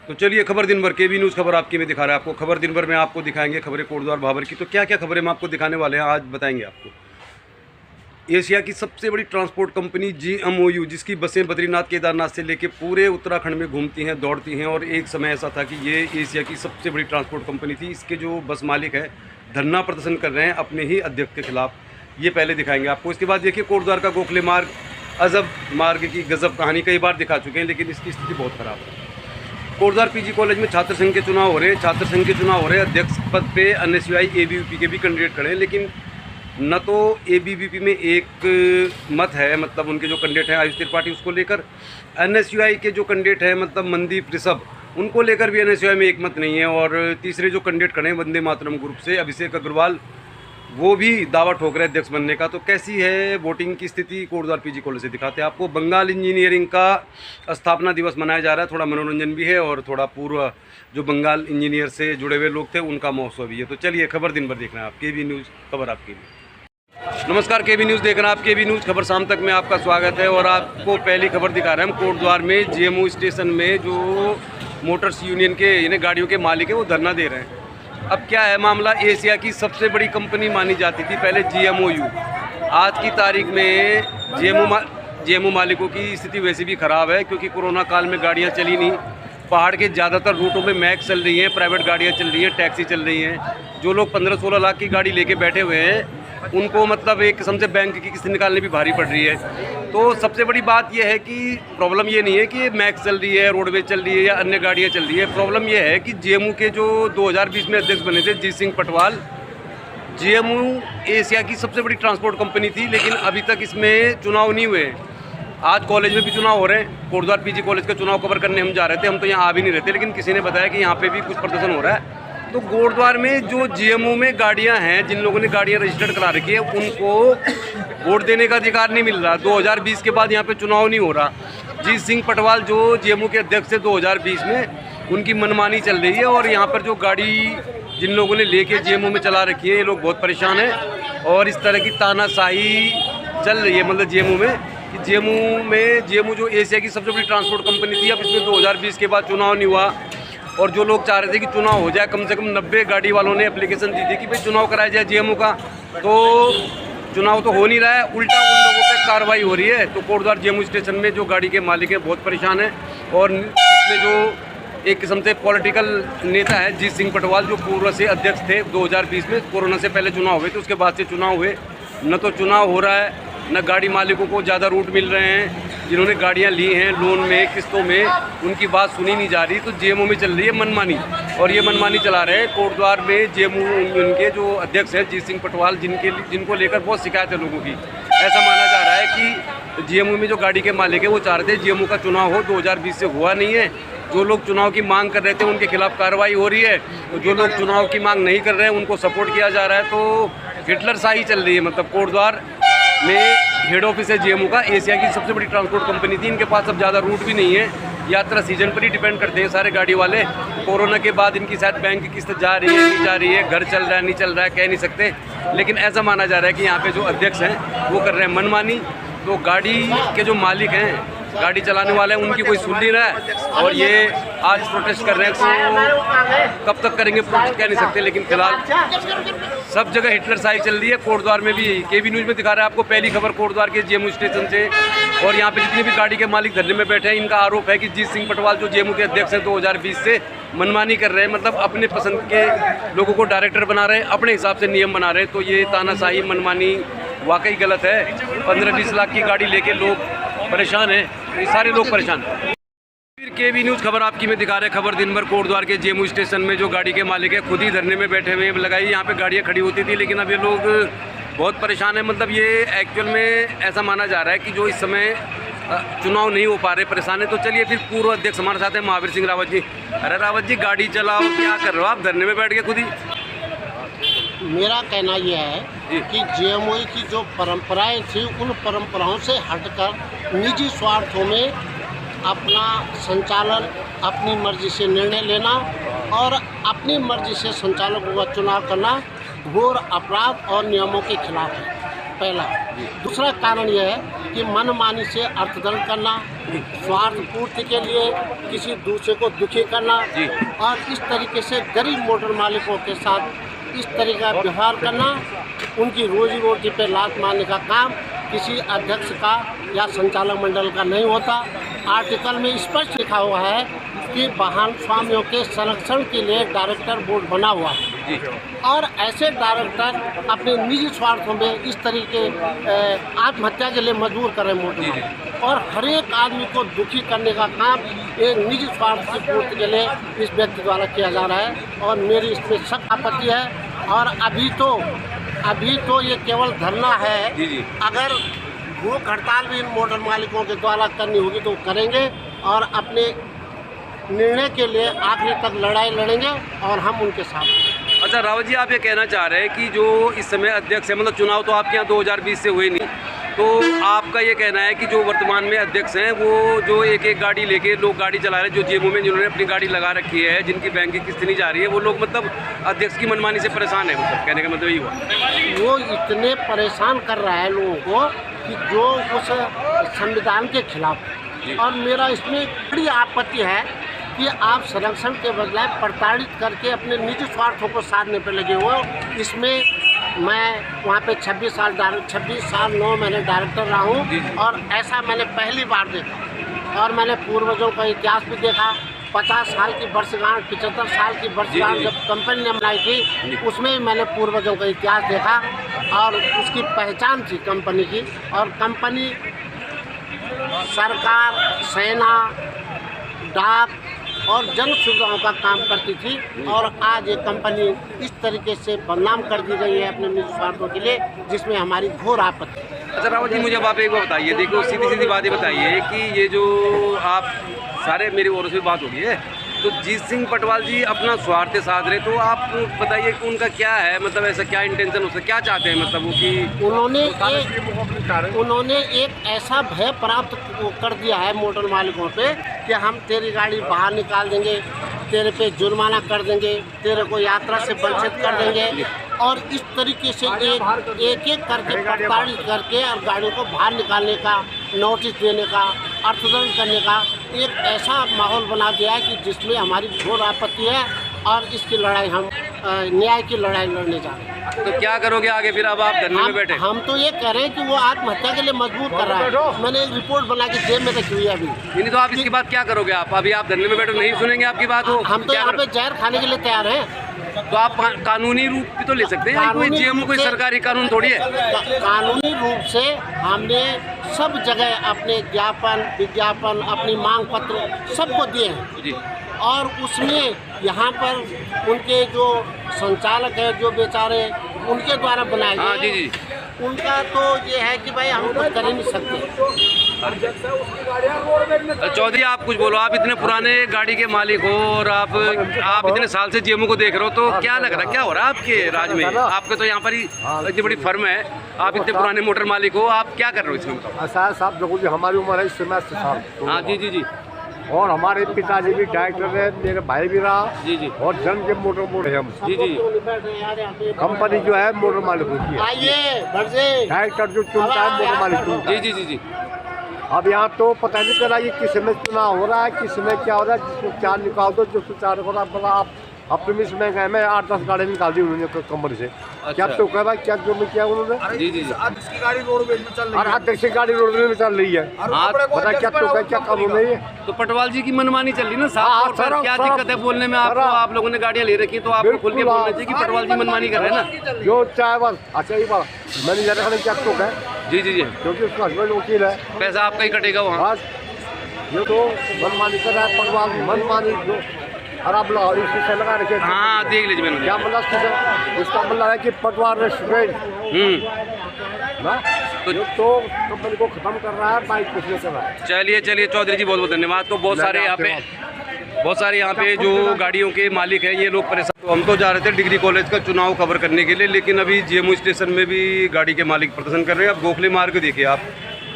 तो चलिए खबर दिन भर केबी न्यूज़ खबर आपकी में दिखा रहा है आपको। खबर दिन भर में आपको दिखाएंगे खबरें कोटद्वार भाबर की। तो क्या क्या खबरें हम आपको दिखाने वाले हैं आज बताएंगे आपको। एशिया की सबसे बड़ी ट्रांसपोर्ट कंपनी GMOU, जिसकी बसें बद्रीनाथ केदारनाथ से लेके पूरे उत्तराखंड में घूमती हैं, दौड़ती हैं, और एक समय ऐसा था कि ये एशिया की सबसे बड़ी ट्रांसपोर्ट कंपनी थी। इसके जो बस मालिक है धरना प्रदर्शन कर रहे हैं अपने ही अध्यक्ष के खिलाफ, ये पहले दिखाएंगे आपको। इसके बाद देखिए कोटद्वार का गोखले मार्ग, अजब मार्ग की गजब कहानी कई बार दिखा चुके हैं, लेकिन इसकी स्थिति बहुत ख़राब है। कोटद्वार PG कॉलेज में छात्र संघ के चुनाव हो रहे हैं। छात्र संघ के चुनाव हो रहे हैं, अध्यक्ष पद पे NSUI ABVP के भी कैंडिडेट खड़े हैं, लेकिन न तो ABVP में एक मत है, मतलब उनके जो कैंडिडेट हैं आयुष त्रिपाठी, उसको लेकर। NSUI के जो कैंडिडेट हैं मतलब मनदीप ऋषभ, उनको लेकर भी NSUI में एक मत नहीं है। और तीसरे जो कैंडिडेट खड़े हैं वंदे मातरम ग्रुप से अभिषेक अग्रवाल, वो भी दावा ठोक रहे हैं अध्यक्ष बनने का। तो कैसी है वोटिंग की स्थिति कोटद्वार PG कॉलेज से दिखाते हैं आपको। बंगाल इंजीनियरिंग का स्थापना दिवस मनाया जा रहा है, थोड़ा मनोरंजन भी है और थोड़ा पूर्व जो बंगाल इंजीनियर से जुड़े हुए लोग थे उनका महोत्सव भी है। तो चलिए खबर दिन भर देखना है आप, केबी न्यूज़ खबर आपके लिए। नमस्कार, केबी न्यूज़ देख रहे हैं आप। केबी न्यूज़ खबर शाम तक में आपका स्वागत है। और आपको पहली खबर दिखा रहे हैं हम कोटद्वार में GMO स्टेशन में जो मोटर्स यूनियन के यानी गाड़ियों के मालिक हैं वो धरना दे रहे हैं। अब क्या है मामला, एशिया की सबसे बड़ी कंपनी मानी जाती थी पहले GMOU। आज की तारीख में GMO मालिकों की स्थिति वैसे भी ख़राब है, क्योंकि कोरोना काल में गाड़ियां चली नहीं। पहाड़ के ज़्यादातर रूटों में मैक्स चल रही हैं, प्राइवेट गाड़ियां चल रही हैं, टैक्सी चल रही हैं। जो लोग 15-16 लाख की गाड़ी लेके बैठे हुए हैं उनको मतलब एक किस्म से बैंक की किस्त निकालने भी भारी पड़ रही है। तो सबसे बड़ी बात यह है कि प्रॉब्लम ये नहीं है कि मैक्स चल रही है, रोडवेज चल रही है या अन्य गाड़ियाँ चल रही है। प्रॉब्लम यह है कि GMO के जो 2020 में अध्यक्ष बने थे जीत सिंह पटवाल, GMO एशिया की सबसे बड़ी ट्रांसपोर्ट कंपनी थी, लेकिन अभी तक इसमें चुनाव नहीं हुए। आज कॉलेज में भी चुनाव हो रहे हैं। कोटद्वार PG कॉलेज का चुनाव कवर करने हम जा रहे थे, हम तो यहाँ आ भी नहीं रहते, लेकिन किसी ने बताया कि यहाँ पर भी कुछ प्रदर्शन हो रहा है। तो कोटद्वार में जो GMO में गाड़ियां हैं, जिन लोगों ने गाड़ियां रजिस्टर्ड करा रखी है, उनको वोट देने का अधिकार नहीं मिल रहा। 2020 के बाद यहाँ पे चुनाव नहीं हो रहा। जीत सिंह पटवाल जो GMO के अध्यक्ष थे 2020 में, उनकी मनमानी चल रही है। और यहाँ पर जो गाड़ी जिन लोगों ने लेके GMO में चला रखी है, ये लोग बहुत परेशान हैं। और इस तरह की तानाशाही चल रही है मतलब GMO में, कि GMO जो एशिया की सबसे बड़ी ट्रांसपोर्ट कंपनी थी, अब इसमें 2020 के बाद चुनाव नहीं हुआ। और जो लोग चाह रहे थे कि चुनाव हो जाए, कम से कम 90 गाड़ी वालों ने एप्लीकेशन दी थी कि भाई चुनाव कराया जाए GMO का, तो चुनाव तो हो नहीं रहा है, उल्टा उन लोगों पे कार्रवाई हो रही है। तो कोटद्वार GMO स्टेशन में जो गाड़ी के मालिक हैं बहुत परेशान हैं। और इसमें जो एक किस्म से पॉलिटिकल नेता है जीत सिंह पटवाल, जो पूर्व से अध्यक्ष थे 2020 में, कोरोना से पहले चुनाव हुए थे, उसके बाद से चुनाव हुए, न तो चुनाव हो रहा है, न गाड़ी मालिकों को ज़्यादा रूट मिल रहे हैं। जिन्होंने गाड़ियां ली हैं लोन में, किस्तों में, उनकी बात सुनी नहीं जा रही। तो GMO में चल रही है मनमानी, और ये मनमानी चला रहे हैं कोटद्वार में GMO उनके जो अध्यक्ष हैं जीत सिंह पटवाल, जिनको लेकर बहुत शिकायत है लोगों की। ऐसा माना जा रहा है कि GMO में जो गाड़ी के मालिक हैं वो चाह रहे थे GMO का चुनाव हो, 2020 से हुआ नहीं है। जो लोग चुनाव की मांग कर रहे थे उनके खिलाफ कार्रवाई हो रही है, तो जो लोग चुनाव की मांग नहीं कर रहे हैं उनको सपोर्ट किया जा रहा है। तो हिटलर शाही चल रही है। मतलब कोटद्वार में हेड ऑफिस है GMO का, एशिया की सबसे बड़ी ट्रांसपोर्ट कंपनी थी। इनके पास अब ज़्यादा रूट भी नहीं है, यात्रा सीजन पर ही डिपेंड करते हैं सारे गाड़ी वाले। कोरोना के बाद इनकी शायद बैंक की किस्त जा रही है, नहीं जा रही है, घर चल रहा है, नहीं चल रहा है, कह नहीं सकते। लेकिन ऐसा माना जा रहा है कि यहाँ पे जो अध्यक्ष हैं वो कर रहे हैं मनमानी। तो गाड़ी के जो मालिक हैं, गाड़ी चलाने वाले हैं, उनकी कोई सुन नहीं रहा है। और ये आज प्रोटेस्ट कर रहे हैं, तो कब तक करेंगे प्रोटेस्ट कह नहीं सकते, लेकिन फिलहाल सब जगह हिटलर शाही चल रही है। कोटद्वार में भी केबी न्यूज़ में दिखा रहा है आपको पहली खबर कोटद्वार के GMO स्टेशन से। और यहाँ पे जितने भी गाड़ी के मालिक धरने में बैठे हैं, इनका आरोप है कि जीत सिंह पटवाल जो GMO के अध्यक्ष हैं 2020 से, मनमानी कर रहे हैं। मतलब अपने पसंद के लोगों को डायरेक्टर बना रहे हैं, अपने हिसाब से नियम बना रहे हैं। तो ये तानाशाही मनमानी वाकई गलत है। 15-20 लाख की गाड़ी लेके लोग परेशान हैं, ये सारे लोग परेशान हैं। फिर केबी न्यूज़ खबर आपकी में दिखा रहे हैं खबर दिन भर कोटद्वार के GMO स्टेशन में जो गाड़ी के मालिक है खुद ही धरने में बैठे हुए हैं। लगाई यहाँ पे गाड़ियाँ खड़ी होती थी, लेकिन अब ये लोग बहुत परेशान हैं। मतलब ये एक्चुअल में ऐसा माना जा रहा है कि जो इस समय चुनाव नहीं हो पा रहे, परेशान है। तो चलिए फिर पूर्व अध्यक्ष हमारे साथ हैं महावीर सिंह रावत जी। अरे रावत जी, गाड़ी चलाओ, क्या कर रहे हो आप धरने में बैठ के खुद ही? मेरा कहना यह है कि GMO की जो परंपराएं थी, उन परंपराओं से हटकर निजी स्वार्थों में अपना संचालन, अपनी मर्जी से निर्णय लेना और अपनी मर्जी से संचालकों का चुनाव करना घोर अपराध और नियमों के खिलाफ है। पहला। दूसरा कारण यह है कि मनमानी से अर्थदंड करना, स्वार्थ पूर्ति के लिए किसी दूसरे को दुखी करना और इस तरीके से गरीब मोटर मालिकों के साथ इस तरह का व्यवहार करना, उनकी रोजी रोटी पर लात मारने का काम किसी अध्यक्ष का या संचालक मंडल का नहीं होता। आर्टिकल में स्पष्ट लिखा हुआ है कि वाहन स्वामियों के संरक्षण के लिए डायरेक्टर बोर्ड बना हुआ है और ऐसे डायरेक्टर अपने निजी स्वार्थों में इस तरीके आत्महत्या के लिए मजबूर कर रहे मोटर और हर एक आदमी को दुखी करने का काम एक निजी स्वार्थ की पूर्ति के लिए इस व्यक्ति द्वारा किया जा रहा है और मेरी इसमें सख्त आपत्ति है। और अभी तो ये केवल धरना है, अगर भूख हड़ताल भी इन मोटर मालिकों के द्वारा करनी होगी तो करेंगे और अपने निर्णय के लिए आखिरी तक लड़ाई लड़ेंगे और हम उनके साथ। अच्छा रावत जी, आप ये कहना चाह रहे हैं कि जो इस समय अध्यक्ष है, मतलब चुनाव तो आपके यहाँ 2020 से हुए नहीं, तो आपका ये कहना है कि जो वर्तमान में अध्यक्ष हैं वो जो एक एक गाड़ी लेके लोग गाड़ी चला रहे हैं, जो जेबों में जिन्होंने अपनी गाड़ी लगा रखी है, जिनकी बैंक की किस्त नहीं जा रही है, वो लोग मतलब अध्यक्ष की मनमानी से परेशान है, मतलब कहने का मतलब यही हुआ। वो इतने परेशान कर रहा है लोगों को कि जो उस संविधान के खिलाफ। और मेरा इसमें बड़ी आपत्ति है कि आप संरक्षण के बजाय प्रताड़ित करके अपने निजी स्वार्थों को साधने पर लगे हुए। इसमें मैं वहाँ पे 26 साल 9 महीने डायरेक्टर रहा हूँ और ऐसा मैंने पहली बार देखा। और मैंने पूर्वजों का इतिहास भी देखा। 50 साल की वर्षगांठ, 75 साल की वर्षगांठ जब कंपनी ने मनाई थी, उसमें भी मैंने पूर्वजों का इतिहास देखा और उसकी पहचान थी कंपनी की। और कंपनी सरकार, सेना, डाक और जन सुविधाओं का काम करती थी और आज ये कंपनी इस तरीके से बदनाम कर दी गई है अपने निजी स्वार्थों के लिए, जिसमें हमारी घोर आपत्ति है। अच्छा रावत जी, मुझे अब आप एक बार बताइए, देखो सीधी सीधी बातें बताइए कि ये जो आप सारे मेरी ओर से बात हो गई है, तो जीत सिंह पटवाल जी अपना स्वार्थ साध रहे, तो आप बताइए कि उनका क्या है, मतलब ऐसा क्या इंटेंशन, उससे क्या चाहते हैं, मतलब वो कि उन्होंने एक ऐसा भय प्राप्त कर दिया है मोटर मालिकों पे कि हम तेरी गाड़ी बाहर निकाल देंगे, तेरे पे जुर्माना कर देंगे, तेरे को यात्रा से वंचित कर देंगे और इस तरीके से एक एक करके प्रताड़ित करके और गाड़ियों को बाहर निकालने का, नोटिस देने का, अर्थदंड करने का एक ऐसा माहौल बना दिया है कि जिसमें हमारी घोर आपत्ति है और इसकी लड़ाई हम न्याय की लड़ाई लड़ने जा रहे हैं। तो क्या करोगे आगे फिर? अब आप धरने में बैठे? हम तो ये कह रहे हैं कि वो आत्महत्या के लिए मजबूर कर रहा है। मैंने एक रिपोर्ट बना के जेब में रखी हुई है अभी। नहीं तो आप इसके बाद क्या करोगे? आप अभी आप धरने में बैठो, नहीं सुनेंगे आपकी बात हो? हम तो यहाँ पे जहर खाने के लिए तैयार हैं। तो आप कानूनी रूप भी तो ले सकते हैं, कोई जीएमओ कोई सरकारी कानून थोड़ी है। कानूनी रूप से हमने सब जगह अपने विज्ञापन, अपनी मांग पत्र सबको दिए हैं जी। और उसमें यहाँ पर उनके जो संचालक हैं, जो बेचारे उनके द्वारा बनाए गए, जी जी, उनका तो ये है कि भाई हम कुछ कर ही नहीं सकते। चौधरी आप कुछ बोलो, आप इतने पुराने गाड़ी के मालिक हो और आप इतने साल से जीएमओ को देख रहे हो, तो क्या लग रहा है, क्या हो रहा है आपके राज में? आपके तो यहाँ पर ही इतनी बड़ी फर्म है, आप इतने पुराने मोटर मालिक हो, आप क्या कर रहे हो इसमें? ऐसा है साहब, देखो जी हमारी उम्र है इस समय 80 साल। हाँ जी जी जी। और हमारे पिताजी भी डायरेक्टर है, मेरे भाई भी रहा जी जी। और जन के मोटर बोर्ड है हम जी जी। कंपनी जो है मोटर मालिकों की है, आइए डायरेक्टर जो चुनता है मोटर मालिक चुनता जी है। जी जी जी। अब यहाँ तो पता नहीं चला ये किस समय चुनाव हो रहा है, किस समय क्या हो रहा है, जिसको चार निकाल दो, जिसको चार हो रहा है। आप अपने इसमें गए, मैं 8-10 गाड़ी निकाल दी उन्होंने कंपनी से। क्या तो कह रहा, क्या जो में किया उन्होंने? जी जी जी। अध्यक्ष की गाड़ी रोडवेज में चल रही है। बता क्या तो क्या कानून है ये? तो पटवाल जी की मनमानी चल रही ना साहब, और सर क्या दिक्कत है बोलने में? आपको, आप लोगों ने गाड़ियाँ ले रखी, तो आपको खुल के बोलना चाहिए कि पटवाल जी मनमानी कर रहे हैं ना। जो चाहे बस। अच्छा ये बात मैंने ज़्यादा खाने क्या तो है? जी जी जी। क्योंकि उसका हस्बैंड वकील है, पैसा आपका ही कटेगा वहाँ। बस ये तो मनमानी कर रहा है पटवाल, मनमानी जो खराब लगा रखे। हाँ देख लीजिए मैंने। क्या मतलब इसका मतलब है कि पटवार रेस्टोरेंट ना तो कंपनी को खत्म कर रहा है, बाइक कुछ नहीं कर रहा है। चलिए चलिए चौधरी जी, बहुत बहुत धन्यवाद। तो बहुत सारे यहाँ पे जो गाड़ियों के मालिक हैं, ये लोग परेशान। तो हम तो जा रहे थे डिग्री कॉलेज का चुनाव कवर करने के लिए, लेकिन अभी जीएमओ स्टेशन में भी गाड़ी के मालिक प्रदर्शन कर रहे हैं। अब गोखले मार्ग देखिए आप,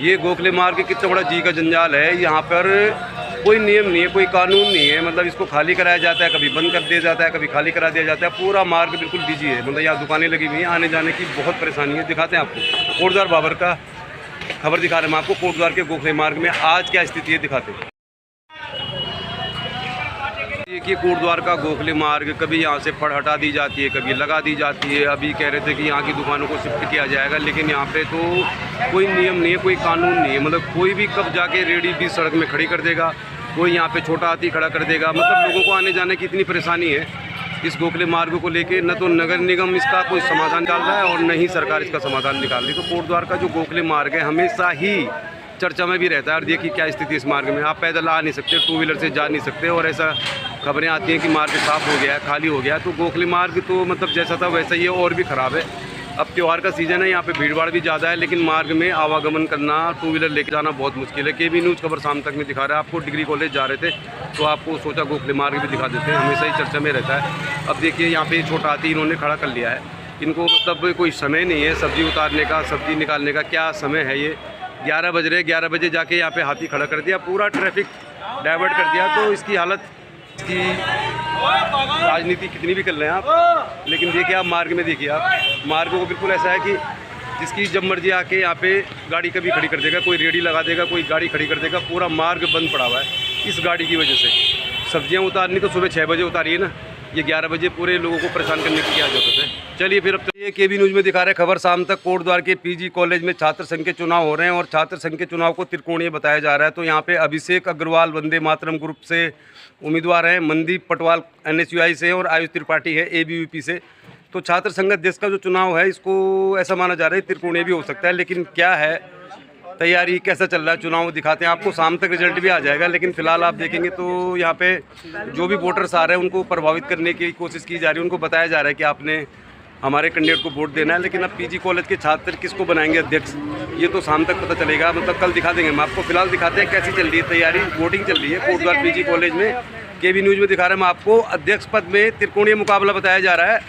ये गोखले मार्ग कितना बड़ा जी का जंजाल है। यहाँ पर कोई नियम नहीं है, कोई कानून नहीं है। मतलब इसको खाली कराया जाता है, कभी बंद कर दिया जाता है, कभी खाली करा दिया जाता है। पूरा मार्ग बिल्कुल बिजी है। मतलब यहाँ दुकानें लगी हुई हैं, आने जाने की बहुत परेशानी है। दिखाते हैं आपको कोटद्वार बाबर का खबर दिखा रहे हैं हम आपको। कोटद्वार के गोखले मार्ग में आज क्या स्थिति है दिखाते हैं। देखिए कोटद्वार का गोखले मार्ग, कभी यहाँ से फड़ हटा दी जाती है, कभी लगा दी जाती है। अभी कह रहे थे कि यहाँ की दुकानों को शिफ्ट किया जाएगा, लेकिन यहाँ पे तो कोई नियम नहीं है, कोई कानून नहीं है। मतलब कोई भी कब जाके रेडी भी सड़क में खड़ी कर देगा, कोई यहाँ पे छोटा हाथी खड़ा कर देगा। मतलब लोगों को आने जाने की इतनी परेशानी है इस गोखले मार्ग को लेके। न तो नगर निगम इसका कोई समाधान निकाल रहा है और न ही सरकार इसका समाधान निकाल रही। तो कोटद्वार का जो गोखले मार्ग है हमेशा ही चर्चा में भी रहता है। और देखिए क्या स्थिति इस मार्ग में, आप पैदल आ नहीं सकते, टू व्हीलर से जा नहीं सकते। और ऐसा खबरें आती हैं कि मार्ग साफ़ हो गया है, खाली हो गया है। तो गोखले मार्ग तो मतलब जैसा था वैसा ही है, और भी ख़राब है। अब त्यौहार का सीज़न है, यहाँ पे भीड़ भाड़ भी ज़्यादा है, लेकिन मार्ग में आवागमन करना, टू व्हीलर लेके जाना बहुत मुश्किल है। केबी न्यूज़ खबर शाम तक में दिखा रहा है आपको। डिग्री कॉलेज जा रहे थे तो आपको सोचा गोखले मार्ग भी दिखा देते हैं, हमेशा ही चर्चा में रहता है। अब देखिए यहाँ पे छोटा हाथी इन्होंने खड़ा कर लिया है। इनको मतलब कोई समय नहीं है सब्ज़ी उतारने का, सब्ज़ी निकालने का। क्या समय है ये, 11 बज रहे, 11 बजे जाके यहाँ पे हाथी खड़ा कर दिया, पूरा ट्रैफिक डाइवर्ट कर दिया। तो इसकी हालत, इसकी राजनीति कितनी भी कर लें आप, लेकिन देखिए आप मार्ग में देखिए, आप मार्ग को बिल्कुल ऐसा है कि जिसकी जब मर्जी आके यहाँ पे गाड़ी कभी खड़ी कर देगा, कोई रेडी लगा देगा, कोई गाड़ी खड़ी कर देगा। पूरा मार्ग बंद पड़ा हुआ है इस गाड़ी की वजह से। सब्जियाँ उतारनी तो सुबह 6 बजे उतारिए ना, ये 11 बजे पूरे लोगों को परेशान करने की क्या जरूरत है। चलिए फिर अब ये केबी न्यूज़ में दिखा रहे खबर शाम तक। कोटद्वार के पीजी कॉलेज में छात्र संघ के चुनाव हो रहे हैं और छात्र संघ के चुनाव को त्रिकोणीय बताया जा रहा है। तो यहाँ पे अभिषेक अग्रवाल वंदे मातरम ग्रुप से उम्मीदवार हैं, मनदीप पटवाल NSUI से और आयुष त्रिपाठी है ABVP से। तो छात्र संघ देश का जो चुनाव है इसको ऐसा माना जा रहा है त्रिकोणीय भी हो सकता है, लेकिन क्या है तैयारी, कैसा चल रहा है चुनाव दिखाते हैं आपको। शाम तक रिजल्ट भी आ जाएगा, लेकिन फिलहाल आप देखेंगे तो यहाँ पे जो भी वोटर्स आ रहे हैं उनको प्रभावित करने की कोशिश की जा रही है। उनको बताया जा रहा है कि आपने हमारे कैंडिडेट को वोट देना है। लेकिन अब पीजी कॉलेज के छात्र किसको बनाएंगे अध्यक्ष, ये तो शाम तक पता चलेगा। मतलब कल दिखा देंगे हम आपको। फिलहाल दिखाते हैं कैसी चल रही है तैयारी। वोटिंग चल रही है कोटद्वार पीजी कॉलेज में। केबी न्यूज़ में दिखा रहे हैं हम आपको। अध्यक्ष पद में त्रिकोणीय मुकाबला बताया जा रहा है।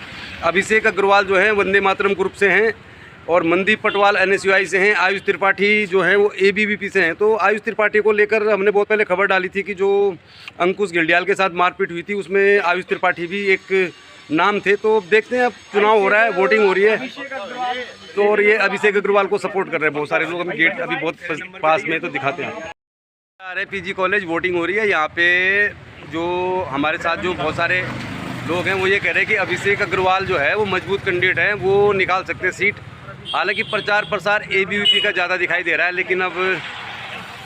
अभिषेक अग्रवाल जो हैं वंदे मातरम ग्रुप से हैं और मनदीप पटवाल NSUI से हैं। आयुष त्रिपाठी जो हैं वो ABVP से हैं। तो आयुष त्रिपाठी को लेकर हमने बहुत पहले खबर डाली थी कि जो अंकुश गिल्डियाल के साथ मारपीट हुई थी उसमें आयुष त्रिपाठी भी एक नाम थे। तो देखते हैं, अब चुनाव हो रहा है, वोटिंग हो रही है, तो और ये अभिषेक अग्रवाल को सपोर्ट कर रहे हैं बहुत सारे लोग। अभी गेट अभी बहुत पास में, तो दिखाते हैं। अरे पीजी कॉलेज वोटिंग हो रही है। यहाँ पे जो हमारे साथ जो बहुत सारे लोग हैं वो ये कह रहे हैं कि अभिषेक अग्रवाल जो है वो मजबूत कैंडिडेट है, वो निकाल सकते हैं सीट। हालांकि प्रचार प्रसार ABVP का ज़्यादा दिखाई दे रहा है, लेकिन अब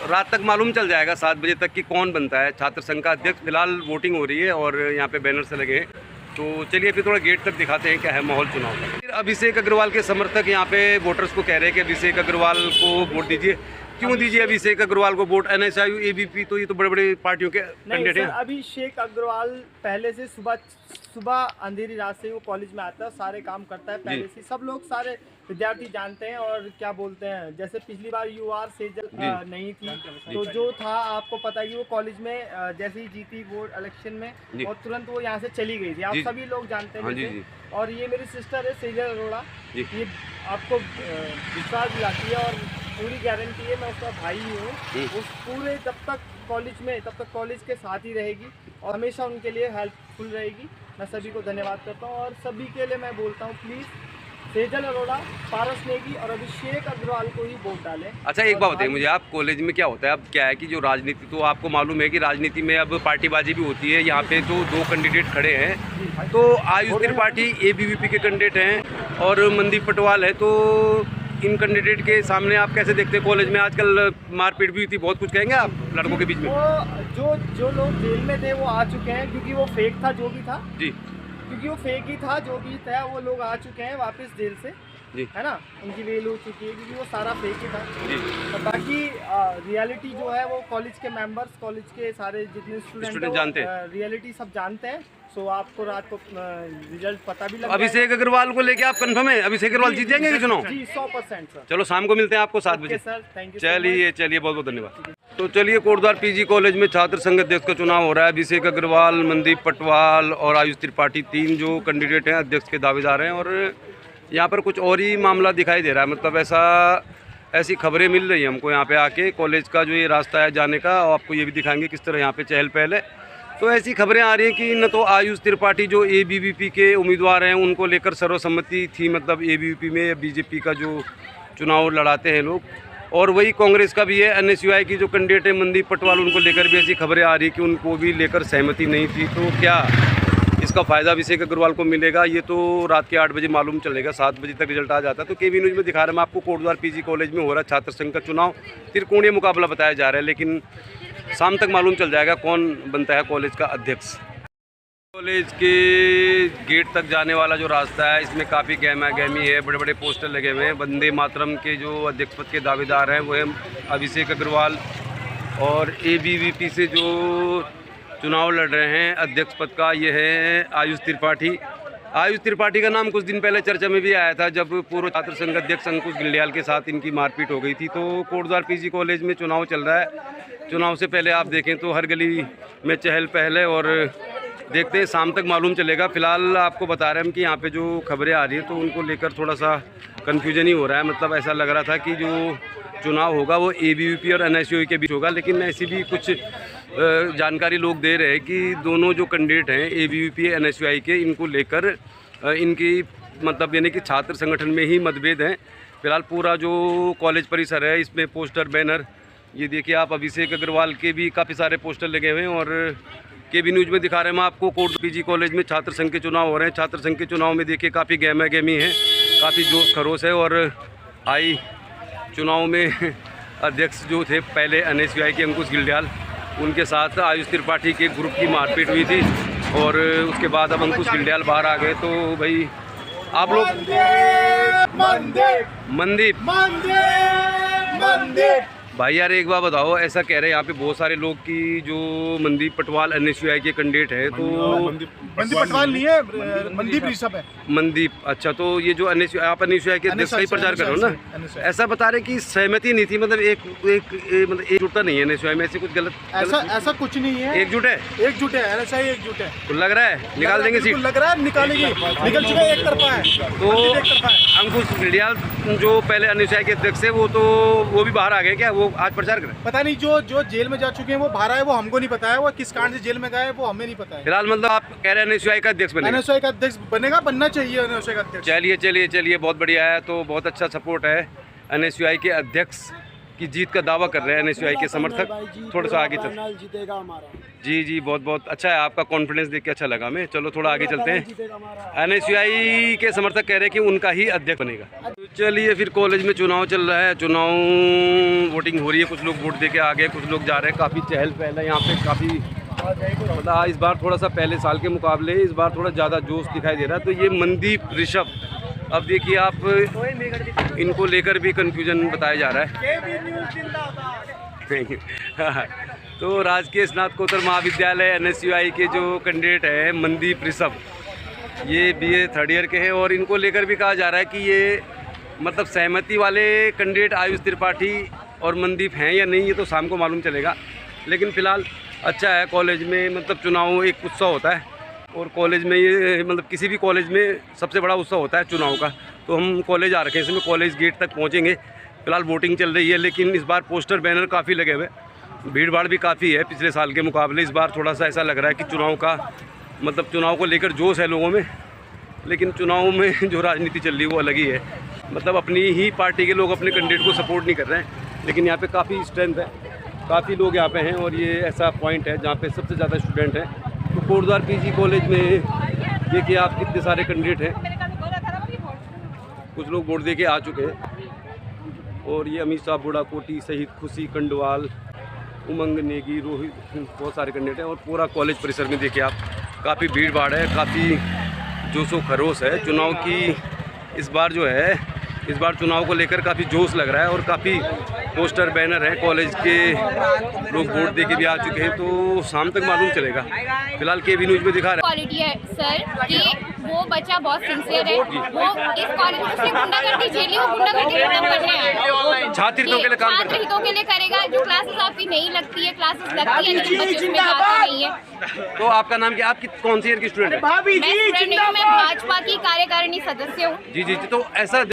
रात तक मालूम चल जाएगा 7 बजे तक कि कौन बनता है छात्र संघ का अध्यक्ष। फिलहाल वोटिंग हो रही है और यहाँ पे बैनर से लगे हैं। तो चलिए फिर थोड़ा गेट तक दिखाते हैं क्या है माहौल चुनाव का। फिर अभिषेक अग्रवाल के समर्थक यहाँ पे वोटर्स को कह रहे हैं कि अभिषेक अग्रवाल को वोट दीजिए। क्यों दीजिए अभिषेक अग्रवाल को वोट? NSUI ABVP तो ये तो बड़े बड़े पार्टियों के कैंडिडेट हैं। अभिषेक अग्रवाल पहले से सुबह अंधेरी रात से वो कॉलेज में आता है, सारे काम करता है पहले से। सब लोग सारे विद्यार्थी जानते हैं। और क्या बोलते हैं, जैसे पिछली बार UR सेजल नहीं थी, तो जो था आपको पता है कि वो कॉलेज में जैसे ही जीती वोट इलेक्शन में और तुरंत वो यहाँ से चली गई थी। आप सभी लोग जानते हैं। और ये मेरी सिस्टर है सेजल अरोड़ा, ये आपको विश्वास दिलाती है और पूरी गारंटी है, मैं उसका भाई हूँ। उस पूरे जब तक कॉलेज में, तब तक कॉलेज के साथ ही रहेगी और हमेशा उनके लिए हेल्पफुल रहेगी। मैं सभी को धन्यवाद करता हूँ और सभी के लिए मैं बोलता हूँ प्लीज़ सेजल अरोड़ा, पारस नेगी और अभिषेक अग्रवाल को ही वोट डालें। अच्छा एक बात बताइए मुझे, आप कॉलेज में क्या होता है? अब क्या है कि जो राजनीति, तो आपको मालूम है कि राजनीति में अब पार्टीबाजी भी होती है। यहाँ पे जो 2 कैंडिडेट खड़े हैं, तो आयुष त्रिपाठी ABVP के कैंडिडेट हैं और मनदीप पटवाल है। तो इन कैंडिडेट के सामने आप कैसे देखते हैं? कॉलेज में आजकल मारपीट भी हुई थी, बहुत कुछ कहेंगे आप लड़कों के बीच में? वो जो लोग जेल में थे वो आ चुके हैं, क्योंकि वो फेक था जो भी था जी, क्योंकि वो फेक ही था जो भी था। वो लोग आ चुके हैं वापस जेल से जी, है ना, उनकी बेल हो चुकी है क्योंकि वो सारा फेक ही था जी। और बाकी रियलिटी जो है वो कॉलेज के मेंबर्स, कॉलेज के सारे जितने स्टूडेंट जानते हैं, रियलिटी सब जानते हैं। सो आपको रात को रिजल्ट पता भी लग अभिषेक अग्रवाल को लेके आप कंफर्म है? अभिषेक अग्रवाल जीत जाएंगे चुनाव? जी 100% सर। चलो शाम को मिलते हैं आपको 7 बजे सर, थैंक यू। चलिए बहुत बहुत धन्यवाद। तो चलिए कोटद्वार पीजी कॉलेज में छात्र संघ अध्यक्ष का चुनाव हो रहा है। अभिषेक अग्रवाल, मनदीप पटवाल और आयुष त्रिपाठी 3 जो कैंडिडेट हैं अध्यक्ष के दावेदार हैं। और यहाँ पर कुछ और ही मामला दिखाई दे रहा है। मतलब ऐसा ऐसी खबरें मिल रही हैं हमको यहाँ पे आके। कॉलेज का जो ये रास्ता है जाने का, और आपको ये भी दिखाएंगे किस तरह यहाँ पे चहल पहल है। तो ऐसी खबरें आ रही हैं कि न तो आयुष त्रिपाठी जो ABVP के उम्मीदवार हैं उनको लेकर सर्वसम्मति थी, मतलब ABVP में बीजेपी का जो चुनाव लड़ाते हैं लोग, और वही कांग्रेस का भी है। NSUI की जो कैंडिडेट है मनदीप पटवाल, उनको लेकर भी ऐसी खबरें आ रही कि उनको भी लेकर सहमति नहीं थी। तो क्या इसका फ़ायदा अभिषेक अग्रवाल को मिलेगा, ये तो रात के 8 बजे मालूम चलेगा। 7 बजे तक रिजल्ट आ जाता है। तो KB न्यूज़ में दिखा रहे हैं आपको कोटद्वार PG कॉलेज में हो रहा है छात्र संघ का चुनाव। त्रिकोणीय मुकाबला बताया जा रहा है, लेकिन शाम तक मालूम चल जाएगा कौन बनता है कॉलेज का अध्यक्ष। कॉलेज के गेट तक जाने वाला जो रास्ता है, इसमें काफ़ी गहमा गहमी है। बड़े बड़े पोस्टर लगे हुए हैं। वंदे मातरम के जो अध्यक्ष पद के दावेदार हैं वो है अभिषेक अग्रवाल, और ABVP से जो चुनाव लड़ रहे हैं अध्यक्ष पद का, ये है आयुष त्रिपाठी। आयुष त्रिपाठी का नाम कुछ दिन पहले चर्चा में भी आया था, जब पूर्व छात्र संघ अध्यक्ष अंकुश गिल्डियाल के साथ इनकी मारपीट हो गई थी। तो कोटद्वार PG कॉलेज में चुनाव चल रहा है। चुनाव से पहले आप देखें तो हर गली में चहल पहल है, और देखते हैं शाम तक मालूम चलेगा। फिलहाल आपको बता रहे हैं कि यहाँ पे जो खबरें आ रही हैं तो उनको लेकर थोड़ा सा कन्फ्यूजन ही हो रहा है। मतलब ऐसा लग रहा था कि जो चुनाव होगा वो ABVP और NSUI के बीच होगा, लेकिन ऐसी भी कुछ जानकारी लोग दे रहे हैं कि दोनों जो कैंडिडेट हैं ABVP NSUI के, इनको लेकर इनकी मतलब यानी कि छात्र संगठन में ही मतभेद हैं। फिलहाल पूरा जो कॉलेज परिसर है इसमें पोस्टर बैनर, ये देखिए आप, अभिषेक अग्रवाल के भी काफ़ी सारे पोस्टर लगे हुए हैं। और KB न्यूज़ में दिखा रहे हैं हम आपको कोटद्वार PG कॉलेज में छात्र संघ के चुनाव हो रहे हैं। छात्र संघ के चुनाव में देखिए काफ़ी गहमा गहमी है, काफ़ी जोश खरोश है। और आई चुनाव में अध्यक्ष जो थे पहले NSUI के अंकुश गिल्डियाल, उनके साथ आयुष त्रिपाठी के ग्रुप की मारपीट हुई थी, और उसके बाद अब अंकुश गिल्डियाल बाहर आ गए। तो भाई आप लोग मनदीप भाई यार एक बात बताओ, ऐसा कह रहे हैं यहाँ पे बहुत सारे लोग कि जो मनदीप पटवाल NSUI के कैंडिडेट है, तो मनदीप पटवाल नहीं है, मनदीप ऋषभ है। मनदीप, अच्छा। तो ये जो NSUI, आप NSUI के अध्यक्ष का ही प्रचार कर रहे हो ना, ऐसा बता रहे कि सहमति नहीं थी, मतलब मतलब एकजुटता नहीं है NSUI में, ऐसे कुछ गलत? ऐसा कुछ नहीं है, एकजुट है NSUI एकजुट है। तो लग रहा है निकाल देंगे सीट, लग रहा है निकालेंगे, निकल चुका है, एक तरफा है। तो अंकुश गिल्डियाल जो पहले NSUI के अध्यक्ष है, वो भी बाहर आ गए क्या? वो आज प्रचार करें? पता नहीं, जो जेल में जा चुके हैं वो बाहर आए, वो हमको नहीं पता है, वो किस कारण से जेल में गए वो हमें नहीं पता है। फिलहाल मतलब आप कह रहे हैं NSUI का अध्यक्ष बनेगा? NSUI का अध्यक्ष बनेगा, बनना चाहिए NSUI का अध्यक्ष। चलिए बहुत बढ़िया है। तो बहुत अच्छा सपोर्ट है। NSUI के अध्यक्ष की जीत का दावा कर रहे हैं NSUI के समर्थक। थोड़ा सा आगे चलते जीतेगा हमारा। जी बहुत अच्छा है, आपका कॉन्फिडेंस देख के अच्छा लगा हमें। चलो थोड़ा आगे चलते हैं। NSUI के समर्थक कह रहे हैं कि उनका ही अध्यक्ष बनेगा। तो चलिए फिर कॉलेज में चुनाव चल रहा है, चुनाव वोटिंग हो रही है, कुछ लोग वोट दे के आ गए, कुछ लोग जा रहे हैं। काफ़ी चहल पहल है यहाँ पे, काफ़ी मतलब इस बार थोड़ा सा पहले साल के मुकाबले इस बार थोड़ा ज़्यादा जोश दिखाई दे रहा है। तो ये मनदीप ऋषभ, अब देखिए आप, इनको लेकर भी कन्फ्यूजन बताया जा रहा है। तो राजकीय स्नातकोत्तर महाविद्यालय NSUI के जो कैंडिडेट हैं मनदीप ऋषभ, ये BA 3rd ईयर के हैं, और इनको लेकर भी कहा जा रहा है कि ये मतलब सहमति वाले कैंडिडेट आयुष त्रिपाठी और मनदीप हैं या नहीं, ये तो शाम को मालूम चलेगा। लेकिन फ़िलहाल अच्छा है, कॉलेज में मतलब चुनाव एक उत्सव होता है, और कॉलेज में ये मतलब किसी भी कॉलेज में सबसे बड़ा उत्सव होता है चुनाव का। तो हम कॉलेज आ रखे हैं, इसमें कॉलेज गेट तक पहुँचेंगे। फ़िलहाल वोटिंग चल रही है, लेकिन इस बार पोस्टर बैनर काफ़ी लगे हुए, भीड़ भाड़ भी काफ़ी है पिछले साल के मुकाबले। इस बार थोड़ा सा ऐसा लग रहा है कि चुनाव का मतलब चुनाव को लेकर जोश है लोगों में, लेकिन चुनाव में जो राजनीति चल रही है वो अलग ही है। मतलब अपनी ही पार्टी के लोग अपने कैंडिडेट को सपोर्ट नहीं कर रहे हैं, लेकिन यहाँ पे काफ़ी स्ट्रेंथ है, काफ़ी लोग यहाँ पे हैं, और ये ऐसा पॉइंट है जहाँ पे सबसे ज़्यादा स्टूडेंट हैं। तो कोटद्वार PG कॉलेज में देखिए आप कितने सारे कैंडिडेट हैं, कुछ लोग वोट दे के आ चुके हैं। और ये अमित शाह बुढ़ाकोटी सहित खुशी कंडवाल, उमंग नेगी, रोहित, बहुत सारे कैंडिडेट हैं। और पूरा कॉलेज परिसर में देखिए आप, काफ़ी भीड़ भाड़ है, काफ़ी जोशो खरोश है चुनाव की। इस बार जो है, इस बार चुनाव को लेकर काफ़ी जोश लग रहा है, और काफ़ी पोस्टर बैनर है, कॉलेज के लोग वोट दे के भी आ चुके हैं। तो शाम तक मालूम चलेगा। फिलहाल KB न्यूज़ में दिखा रहे हैं। क्वालिटी है सर कि वो बच्चा बहुत सिंसियर है, वो इस कॉलेज में उसने गुंडागर्दी झेली, वो गुंडागर्दी खत्म करने आया। छात्र हितों के लिए काम करता छात्र हितों के लिए करेगा। जो क्लासेस आपकी नहीं लगती है, क्लासेस लगती है लेकिन बच्चे उसमें जाते नहीं है। तो आपका नाम क्या, आपकी कौन सी ईयर की स्टूडेंट है? मैं स्टूडेंट नहीं हूँ, मैं भाजपा की कार्यकारिणी सदस्य हूँ। जी जी जी। तो ऐसा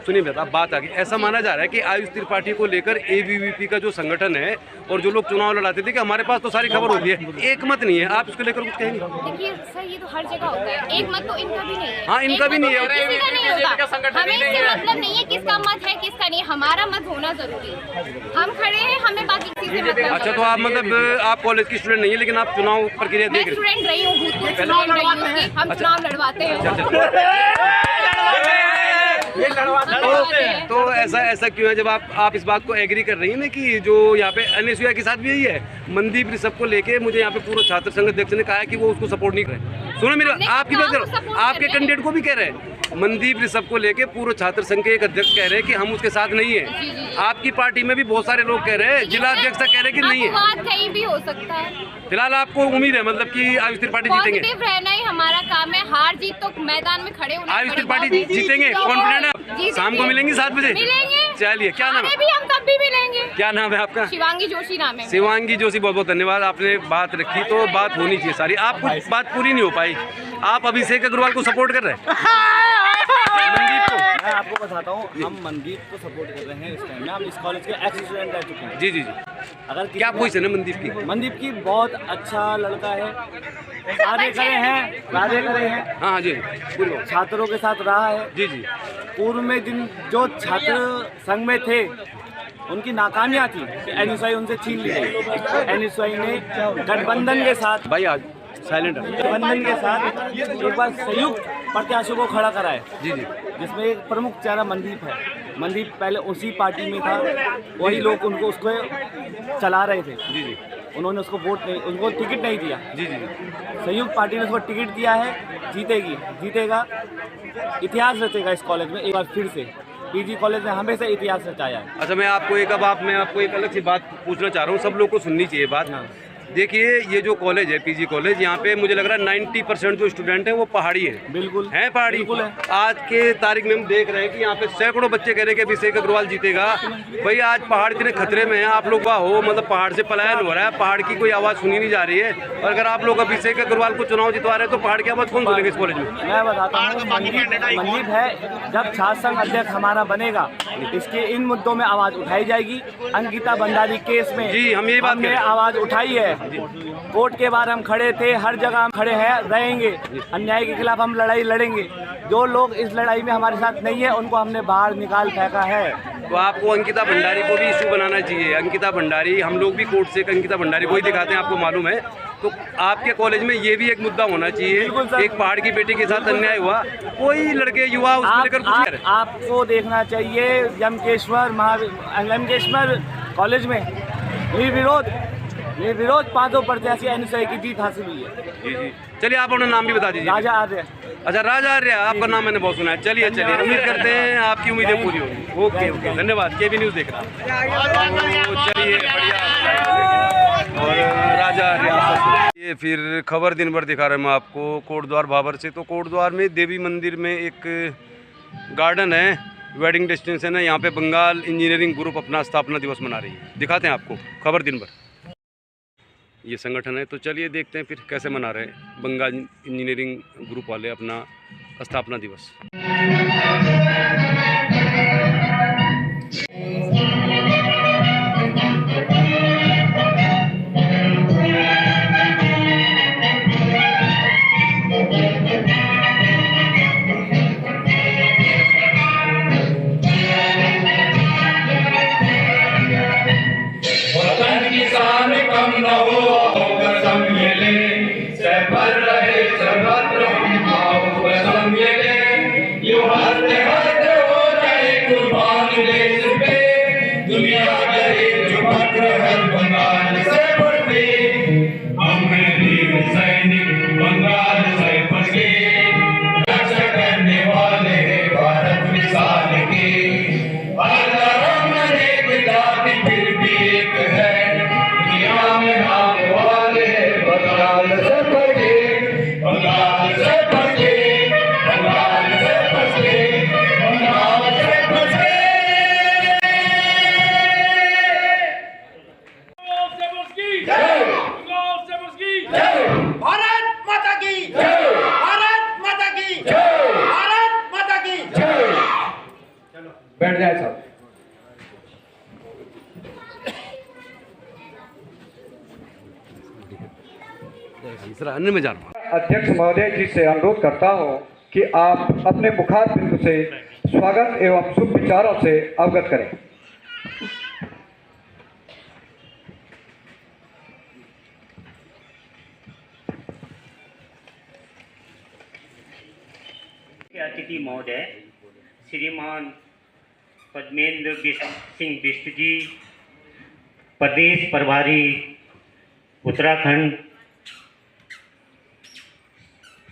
सुनिए बेटा, बात आ गई, ऐसा माना जा रहा है कि आयुष त्रिपाठी को लेकर एबीवीपी का जो संगठन है और जो लोग चुनाव लड़ाते थे कि हमारे पास तो सारी खबर होती है, एक मत नहीं है, आप इसको लेकर कुछ कहेंगे? देखिए सर, ये तो हर जगह होता है, एक मत तो इनका भी नहीं है। हाँ, इनका भी नहीं है, किसी का नहीं होता। हमें इससे मतलब नहीं है किसका मत है किसका नहीं, हमारा मत होना जरूरी है। हम खड़े हैं, हमें बाकी किसी से मतलब। अच्छा, तो आप मतलब आप कॉलेज की स्टूडेंट नहीं है लेकिन आप चुनाव प्रक्रिया देख रहे स्टूडेंट रही हूँ, भूतपूर्व स्टूडेंट रही हूँ उसकी। हम चुनाव लड़वाते हैं। तो ऐसा क्यों है जब आप इस बात को एग्री कर रही हैं ना कि जो यहाँ पे अनसुया के साथ भी यही है, मनदीप ऋषभ को लेके मुझे यहाँ पे पूरा छात्र संघ अध्यक्ष ने कहा है कि वो उसको सपोर्ट नहीं कर रहे। सुनो मेरे, आपकी बात करो, आपके कैंडिडेट को भी कह रहे हैं, मनदीप ऋषभ को लेके पूर्व छात्र संघ के एक अध्यक्ष कह रहे हैं कि हम उसके साथ नहीं है। आपकी पार्टी में भी बहुत सारे लोग कह रहे हैं, जिला अध्यक्ष कह रहे हैं कि नहीं है। बात कहीं भी हो सकता है। फिलहाल आपको उम्मीद है मतलब कि आयुष त्रिपाठी जीतेंगे? पॉजिटिव रहना ही हमारा काम है, हार जीत तो मैदान में खड़े होना। आयुष त्रिपाठी जीतेंगे, कॉन्फिडेंट है? शाम को मिलेंगे 7 बजे? मिलेंगे। चलिए, क्या नाम है? भी हम तब भी मिलेंगे। क्या नाम है आपका? शिवांगी जोशी नाम है। शिवांगी जोशी, बहुत बहुत धन्यवाद, आपने बात रखी तो बात होनी चाहिए सारी। आपको बात पूरी नहीं हो पाई, आप अभिषेक अग्रवाल को सपोर्ट कर रहे हैं? मनदीप को? मैं आपको बताता हूँ, हम मनदीप को सपोर्ट कर रहे हैं। इस टाइम में हम इस कॉलेज के एक्स स्टूडेंट रह चुके हैं। जी जी जी। अगर क्या पोजीशन है मनदीप की? मनदीप की बहुत अच्छा लड़का है, कार्य करे हैं। हाँ जी, बोलो। छात्रों के साथ रहा है। जी जी। पूर्व में जिन जो छात्र संघ में थे उनकी नाकामियां थी, एनएसयूआई उनसे छीन ली गई। एनएसयूआई ने गठबंधन के साथ, भाई आज साइलेंट है। गठबंधन के साथ एक बार संयुक्त प्रत्याशियों को खड़ा कराया, जी जी। जिसमें एक प्रमुख चेहरा मनदीप है। मनदीप पहले उसी पार्टी में था, वही लोग उसको चला रहे थे। जी जी। उन्होंने उसको उनको टिकट नहीं दिया। जी जी। संयुक्त पार्टी ने उसको टिकट दिया है, जीतेगा, इतिहास रचेगा इस कॉलेज में एक बार फिर से। पीजी कॉलेज ने हमेशा इतिहास रचाया है। अच्छा, मैं आपको एक अलग सी बात पूछना चाह रहा हूँ, सब लोग को सुननी चाहिए बात। देखिए, ये जो कॉलेज है पीजी कॉलेज, यहाँ पे मुझे लग रहा है 90% जो स्टूडेंट हैं वो पहाड़ी है। बिल्कुल है, पहाड़ी बिल्कुल है। आज के तारीख में हम देख रहे हैं कि यहाँ पे सैकड़ों बच्चे कह रहे हैं कि अभिषेक अग्रवाल जीतेगा। भाई आज पहाड़ इतने खतरे में है, आप लोग का हो मतलब पहाड़ से पलायन हो रहा है, पहाड़ की कोई आवाज़ सुनी नहीं जा रही है। और अगर आप लोग अभिषेक अग्रवाल को चुनाव जितवा रहे हैं तो पहाड़ की आवाज़ कौन सुनेगा इस कॉलेज में? मैं बताता हूँ, मनदीप है, जब छात्र संघ अध्यक्ष हमारा बनेगा, इसके इन मुद्दों में आवाज़ उठाई जाएगी। अंकिता भंडारी केस में जी, हम यही बात हमने आवाज़ उठाई है। कोर्ट के बाहर हम खड़े थे, हर जगह हम खड़े हैं, रहेंगे। अन्याय के खिलाफ हम लड़ाई लड़ेंगे। जो लोग इस लड़ाई में हमारे साथ नहीं है उनको हमने बाहर निकाल फेंका है। तो आपको अंकिता भंडारी को भी इशू बनाना चाहिए। अंकिता भंडारी, हम लोग भी कोर्ट से अंकिता भंडारी को ही दिखाते हैं, आपको मालूम है। तो आपके कॉलेज में ये भी एक मुद्दा होना चाहिए। एक पहाड़ की बेटी के साथ अन्याय हुआ, कोई लड़के युवा उसको लेकर कुछ करें। आपको देखना चाहिए यमकेश्वर कॉलेज में निर्विरोध 5 प्रत्याशी एनएसयूआई की जीत हासिल हुई है। जी जी। चलिए, आप अपना नाम भी बता दीजिए। राजा आर्य। अच्छा, राजा आर्य, आपका नाम मैंने बहुत सुना है। चलिए, उम्मीद करते हैं आपकी उम्मीदें पूरी होंगी। ओके, धन्यवाद। केबी न्यूज़ देख रहा हूँ। चलिए, बढ़िया। और राजा आर्य, ये फिर खबर दिन भर दिखा रहा हूँ मैं आपको कोटद्वार भाबर से। तो कोटद्वार में देवी मंदिर में एक गार्डन है, वेडिंग डेस्टिनेशन है। यहाँ पे बंगाल इंजीनियरिंग ग्रुप अपना स्थापना दिवस मना रही है। दिखाते हैं आपको खबर दिन भर, ये संगठन है। तो चलिए देखते हैं फिर कैसे मना रहे हैं बंगाल इंजीनियरिंग ग्रुप वाले अपना स्थापना दिवस। You have बैठ जाए सब। अन्य में जा रहा हूँ। अध्यक्ष महोदय जी से अनुरोध करता हूँ कि आप अपने मुखार बिंदु से स्वागत एवं शुभ विचारों से अवगत करें। अतिथि महोदय श्रीमान पद्मेंद्र सिंह बिष्ट जी, प्रदेश प्रभारी उत्तराखंड,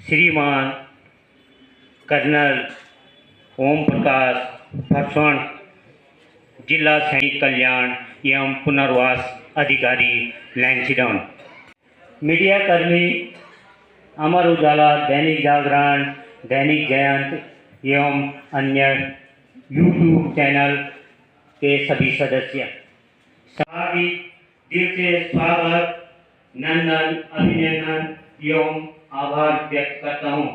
श्रीमान कर्नल ओम प्रकाश भक्षण, जिला सैनिक कल्याण एवं पुनर्वास अधिकारी लैंगसीडाउन, मीडिया कर्मी, अमर उजाला, दैनिक जागरण, दैनिक जयंत एवं अन्य यूट्यूब चैनल के सभी सदस्य, सभी दिल से स्वागत, नंदन, अभिनंदन एवं आभार व्यक्त करता हूँ।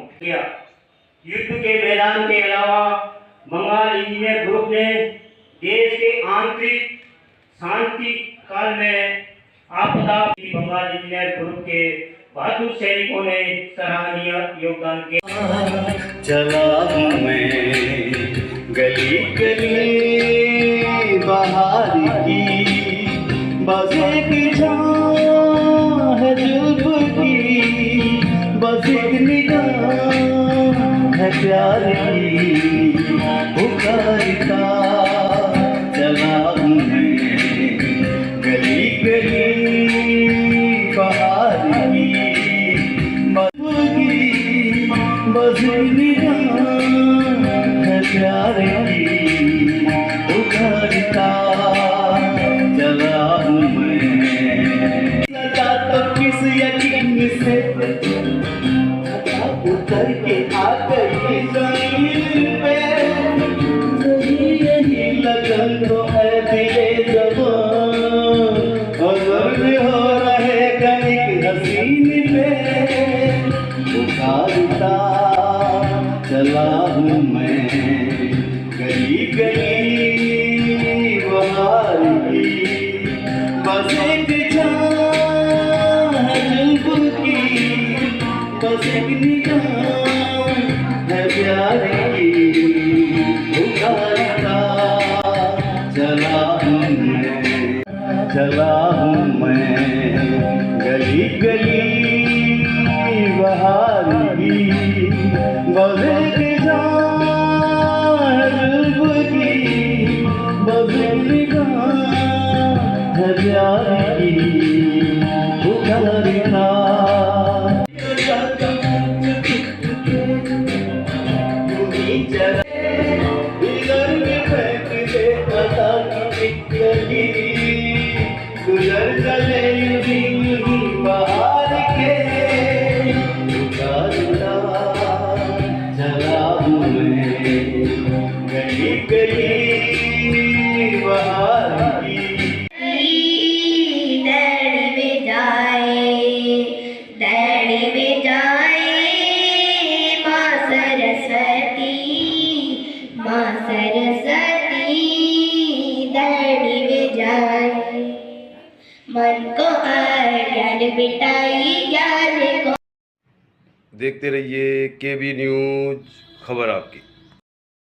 युद्ध के मैदान के अलावा बंगाल इंजीनियर ग्रुप ने देश के आंतरिक शांति काल में आपदा बंगाल इंजीनियर ग्रुप के बहादुर सैनिकों ने सराहनीय योगदान किया। चला हूँ मैं गली गली बाहर की, बस एक छाँव है जुल्फ़ की, बस एक निगाह है प्यार की, पुकारता चला हूँ मैं गली गली बाहर की, बस निगाह है प्यार की, पुकारता चला हूँ मैं। लगा तो किस यकीन से उतर के आ गई ज़मीन पे, यही लगन तो है दिले ज़बान, और ज़र्द हो रहे कनिक हसीन पे, पुकारता चला हूँ मैं गली गली बाहर की, बस एक छाँव है जुल्फ़ की, बस एक निगाह है प्यार की, पुकारता चला हूँ मैं, चला हूँ मैं गली गली बाहर की, बस एक छाँव है जुल्फ़ की, बस एक निगाह है प्यार की, पुकारता गुजर चले यूं बाहर के, पुकारता चला हूँ मैं गली गली बाहर की। दड़ी में जाए माँ सरस्वती, माँ सरस्वती दड़ी में जाए, मन को ज्ञान बिटाई ज्ञान को। देखते रहिए केबी न्यूज़, खबर आपकी।